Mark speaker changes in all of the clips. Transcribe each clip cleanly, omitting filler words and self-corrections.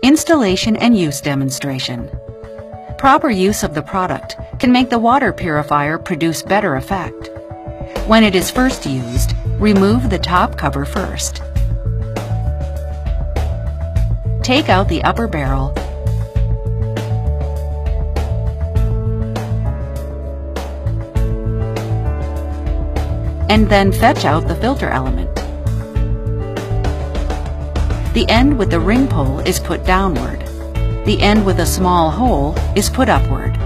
Speaker 1: Installation and use demonstration. Proper use of the product can make the water purifier produce better effect. When it is first used, remove the top cover first. Take out the upper barrel and then fetch out the filter element. The end with the ring pole is put downward. The end with a small hole is put upward.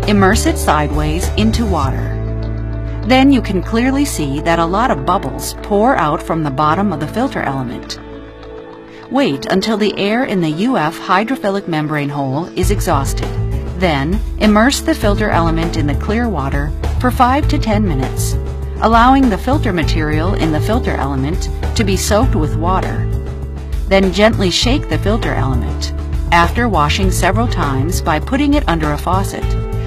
Speaker 1: Immerse it sideways into water. Then you can clearly see that a lot of bubbles pour out from the bottom of the filter element. Wait until the air in the UF hydrophilic membrane hole is exhausted. Then, immerse the filter element in the clear water for 5 to 10 minutes, allowing the filter material in the filter element to be soaked with water. Then gently shake the filter element. After washing several times by putting it under a faucet,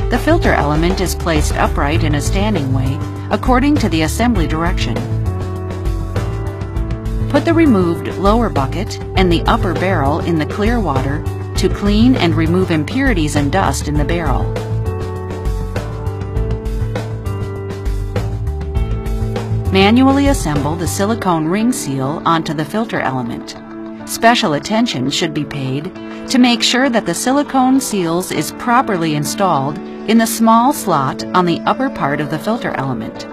Speaker 1: the filter element is placed upright in a standing way according to the assembly direction. Put the removed lower bucket and the upper barrel in the clear water to clean and remove impurities and dust in the barrel. Manually assemble the silicone ring seal onto the filter element. Special attention should be paid to make sure that the silicone seals is properly installed in the small slot on the upper part of the filter element.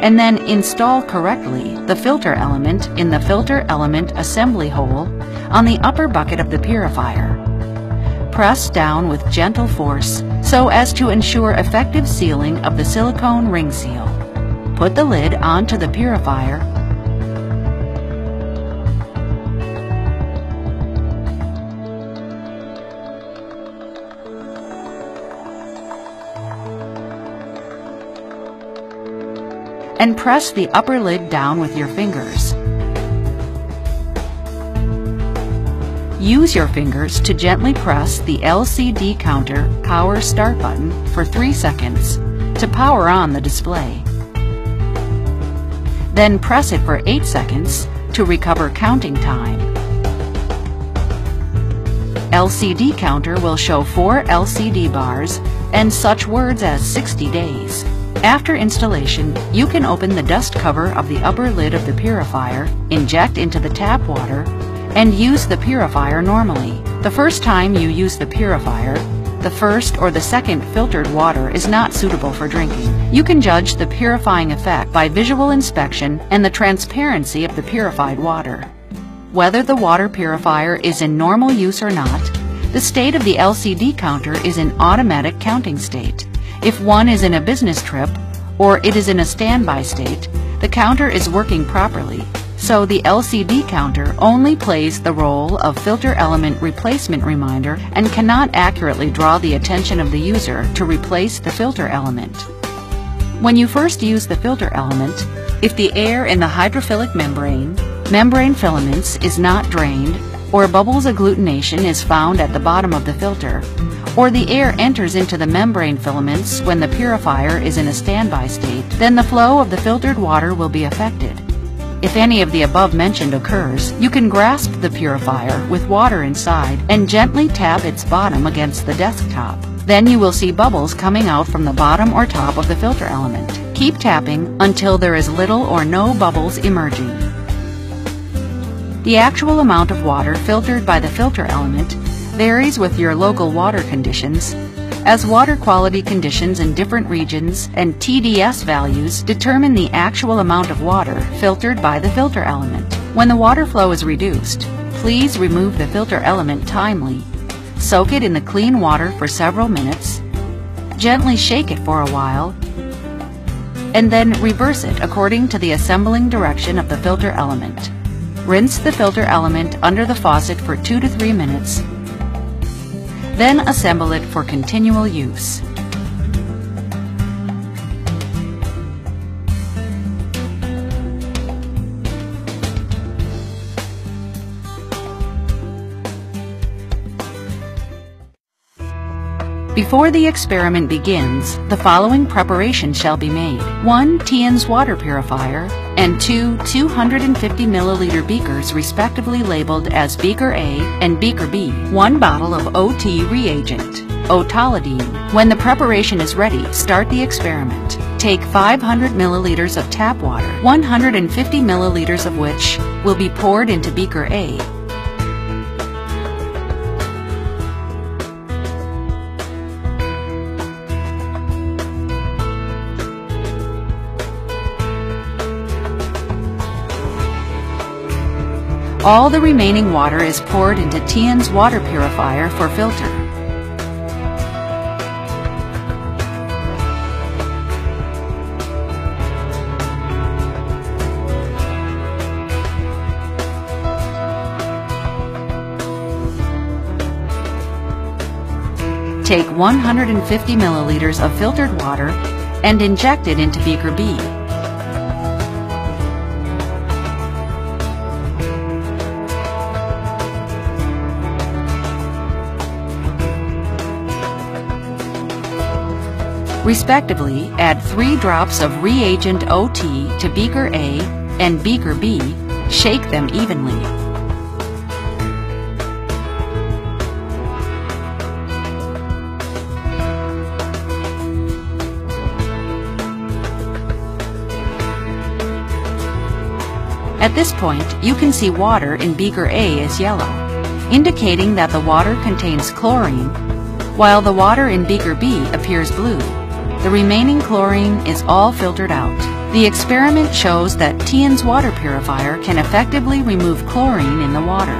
Speaker 1: And then install correctly the filter element in the filter element assembly hole on the upper bucket of the purifier. Press down with gentle force so as to ensure effective sealing of the silicone ring seal. Put the lid onto the purifier and press the upper lid down with your fingers. Use your fingers to gently press the LCD counter power start button for 3 seconds to power on the display. Then press it for 8 seconds to recover counting time. LCD counter will show 4 LCD bars and such words as 60 days. After installation, you can open the dust cover of the upper lid of the purifier, inject into the tap water, and use the purifier normally. The first time you use the purifier, the first or the second filtered water is not suitable for drinking. You can judge the purifying effect by visual inspection and the transparency of the purified water. Whether the water purifier is in normal use or not, the state of the LCD counter is in automatic counting state. If one is in a business trip or it is in a standby state, the counter is working properly. So the LCD counter only plays the role of filter element replacement reminder and cannot accurately draw the attention of the user to replace the filter element. When you first use the filter element, if the air in the hydrophilic membrane filaments is not drained, or bubbles agglutination is found at the bottom of the filter, or the air enters into the membrane filaments when the purifier is in a standby state, then the flow of the filtered water will be affected. If any of the above mentioned occurs, you can grasp the purifier with water inside and gently tap its bottom against the desktop. Then you will see bubbles coming out from the bottom or top of the filter element. Keep tapping until there is little or no bubbles emerging. The actual amount of water filtered by the filter element varies with your local water conditions, as water quality conditions in different regions and TDS values determine the actual amount of water filtered by the filter element. When the water flow is reduced, please remove the filter element timely. Soak it in the clean water for several minutes, gently shake it for a while, and then reverse it according to the assembling direction of the filter element. Rinse the filter element under the faucet for 2 to 3 minutes. Then assemble it for continual use. Before the experiment begins, the following preparation shall be made. 1 Tiens water purifier and 2 250 milliliter beakers respectively labeled as beaker A and beaker B. 1 bottle of OT reagent, otolidine. When the preparation is ready, start the experiment. Take 500 milliliters of tap water, 150 milliliters of which will be poured into beaker A. All the remaining water is poured into Tiens water purifier for filter. Take 150 milliliters of filtered water and inject it into beaker B. Respectively, add 3 drops of reagent OT to beaker A and beaker B. Shake them evenly. At this point, you can see water in beaker A is yellow, indicating that the water contains chlorine, while the water in beaker B appears blue. The remaining chlorine is all filtered out. The experiment shows that Tiens water purifier can effectively remove chlorine in the water.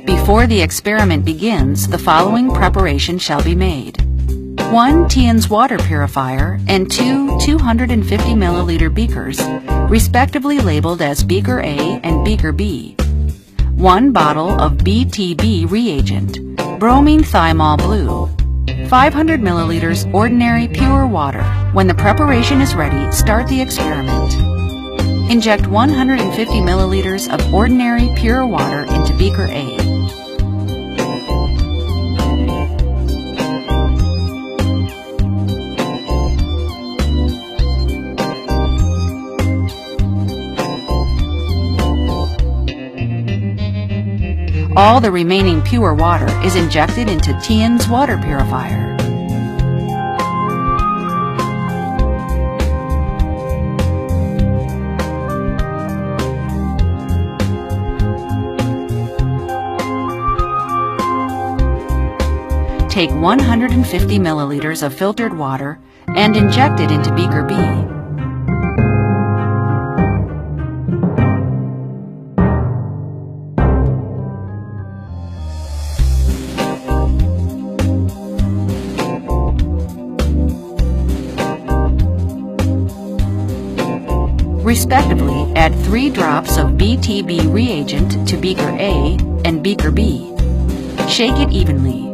Speaker 1: Before the experiment begins, the following preparation shall be made. 1 Tiens water purifier and 2 250 milliliter beakers, respectively labeled as beaker A and beaker B. 1 bottle of BTB reagent, bromine thymol blue. 500 milliliters ordinary pure water. When the preparation is ready, start the experiment. Inject 150 milliliters of ordinary pure water into beaker A. All the remaining pure water is injected into Tiens water purifier. Take 150 milliliters of filtered water and inject it into beaker B. Respectively, add 3 drops of BTB reagent to beaker A and beaker B. Shake it evenly.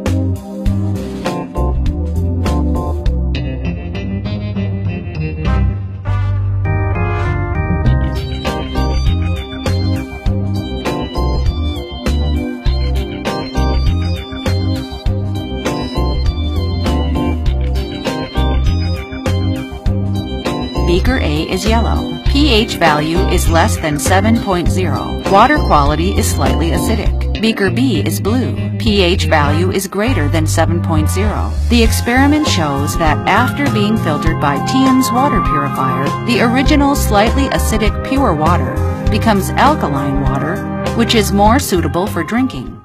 Speaker 1: Beaker A is yellow. pH value is less than 7.0. Water quality is slightly acidic. Beaker B is blue. pH value is greater than 7.0. The experiment shows that after being filtered by Tiens water purifier, the original slightly acidic pure water becomes alkaline water, which is more suitable for drinking.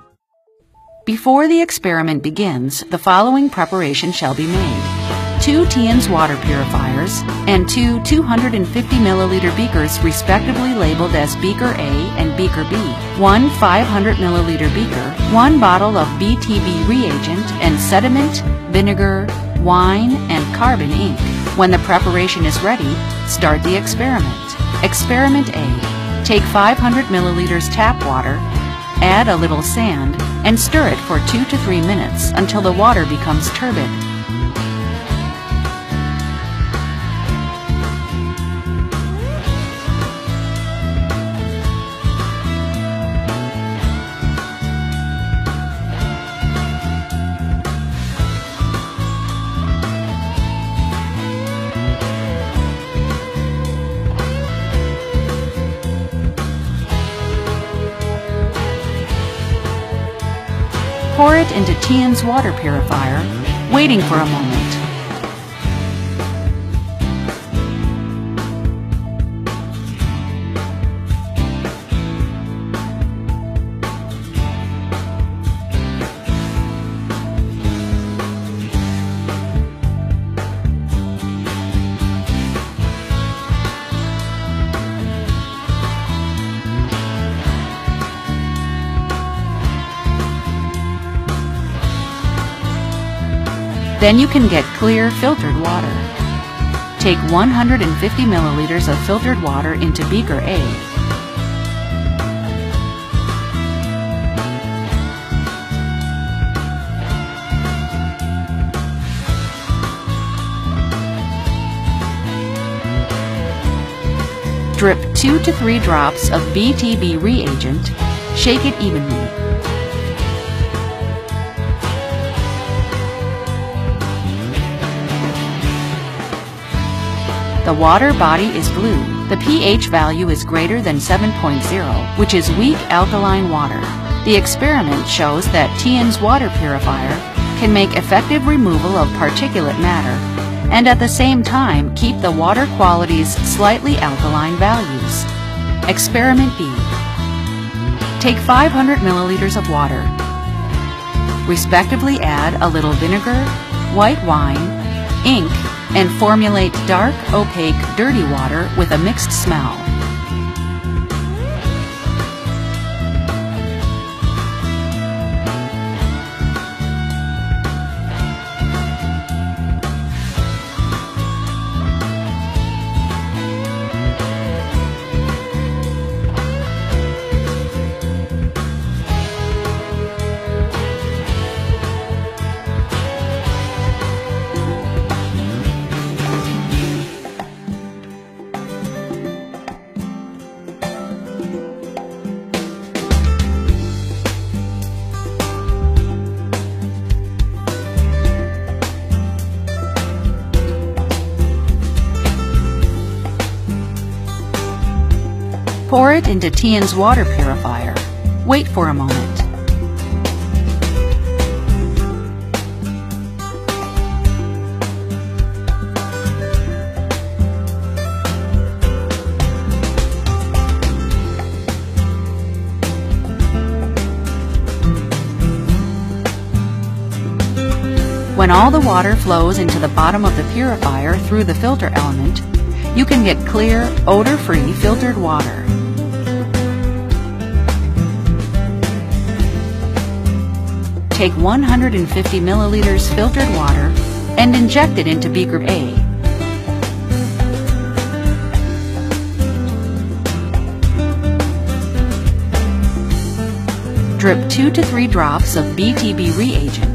Speaker 1: Before the experiment begins, the following preparation shall be made. 2 Tiens water purifiers and 2 250 milliliter beakers respectively labeled as beaker A and beaker B. 1 500 milliliter beaker, 1 bottle of BTB reagent and sediment, vinegar, wine, and carbon ink. When the preparation is ready, start the experiment. Experiment A. Take 500 milliliters tap water, add a little sand, and stir it for 2 to 3 minutes until the water becomes turbid. Pour it into Tiens water purifier, waiting for a moment. Then you can get clear filtered water. Take 150 milliliters of filtered water into beaker A. Drip 2 to 3 drops of BTB reagent. Shake it evenly. The water body is blue. The pH value is greater than 7.0, which is weak alkaline water. The experiment shows that Tiens water purifier can make effective removal of particulate matter and at the same time keep the water quality's slightly alkaline values. Experiment B. Take 500 milliliters of water. Respectively add a little vinegar, white wine, ink, and formulate dark, opaque, dirty water with a mixed smell. Pour it into Tiens water purifier. Wait for a moment. When all the water flows into the bottom of the purifier through the filter element, you can get clear, odor-free filtered water. Take 150 milliliters filtered water and inject it into beaker A. Drip 2 to 3 drops of BTB reagent.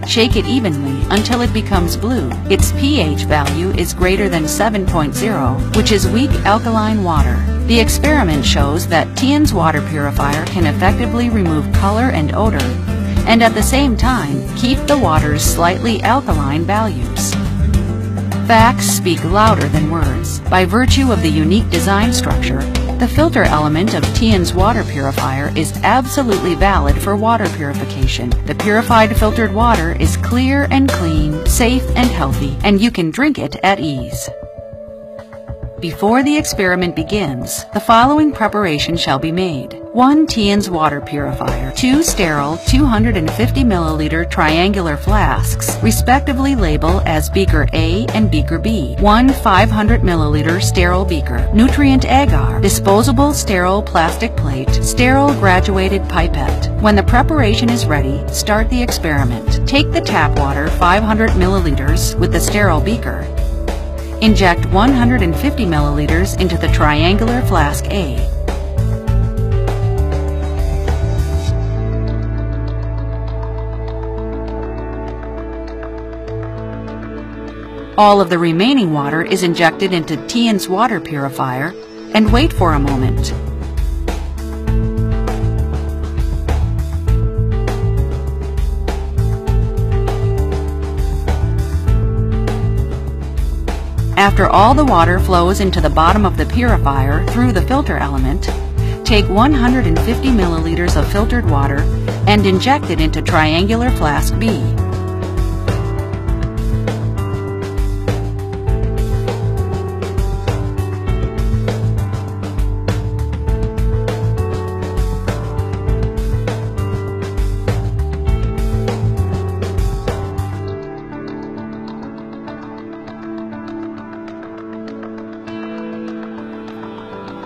Speaker 1: Shake it evenly until it becomes blue. Its pH value is greater than 7.0, which is weak alkaline water. The experiment shows that Tiens water purifier can effectively remove color and odor, and at the same time keep the water's slightly alkaline values. Facts speak louder than words. By virtue of the unique design structure, the filter element of Tiens water purifier is absolutely valid for water purification. The purified filtered water is clear and clean, safe and healthy, and you can drink it at ease. Before the experiment begins, the following preparation shall be made. 1 Tiens water purifier, 2 sterile 250 milliliter triangular flasks, respectively label as beaker A and beaker B. 1 500 milliliter sterile beaker, nutrient agar, disposable sterile plastic plate, sterile graduated pipette. When the preparation is ready, start the experiment. Take the tap water 500 milliliters with the sterile beaker. Inject 150 milliliters into the triangular flask A. All of the remaining water is injected into Tiens water purifier and wait for a moment. After all the water flows into the bottom of the purifier through the filter element, take 150 milliliters of filtered water and inject it into triangular flask B.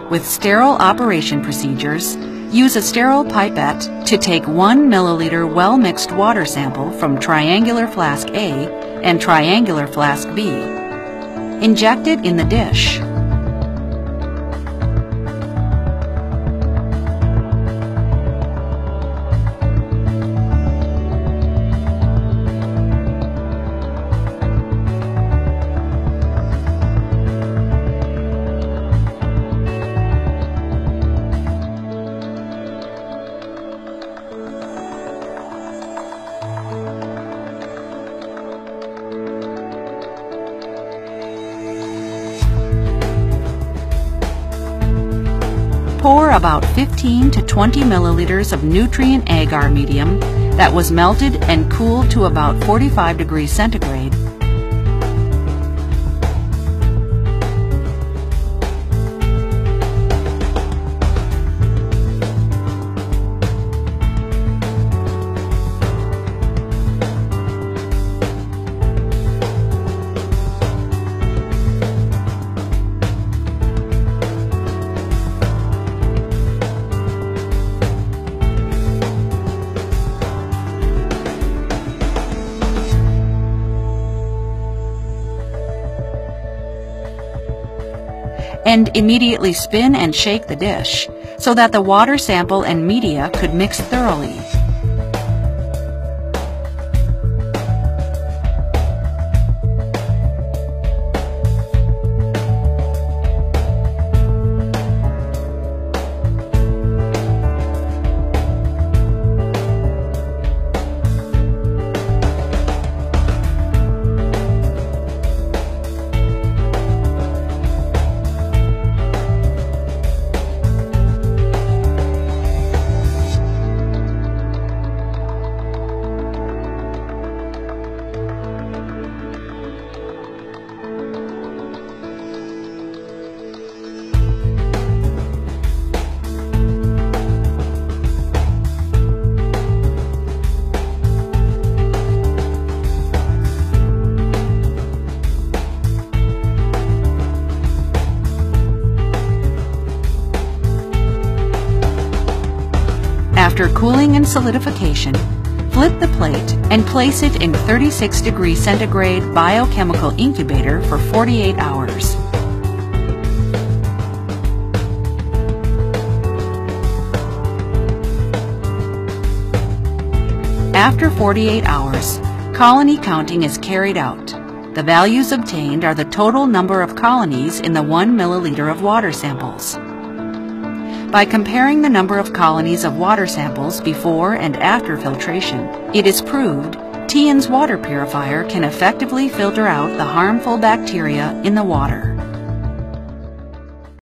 Speaker 1: With sterile operation procedures, use a sterile pipette to take 1 milliliter well-mixed water sample from triangular flask A and triangular flask B. Inject it in the dish. Pour about 15 to 20 milliliters of nutrient agar medium that was melted and cooled to about 45 degrees centigrade. And immediately spin and shake the dish so that the water sample and media could mix thoroughly. After cooling and solidification, flip the plate and place it in 36 degrees centigrade biochemical incubator for 48 hours. After 48 hours, colony counting is carried out. The values obtained are the total number of colonies in the 1 milliliter of water samples. By comparing the number of colonies of water samples before and after filtration, it is proved Tiens water purifier can effectively filter out the harmful bacteria in the water.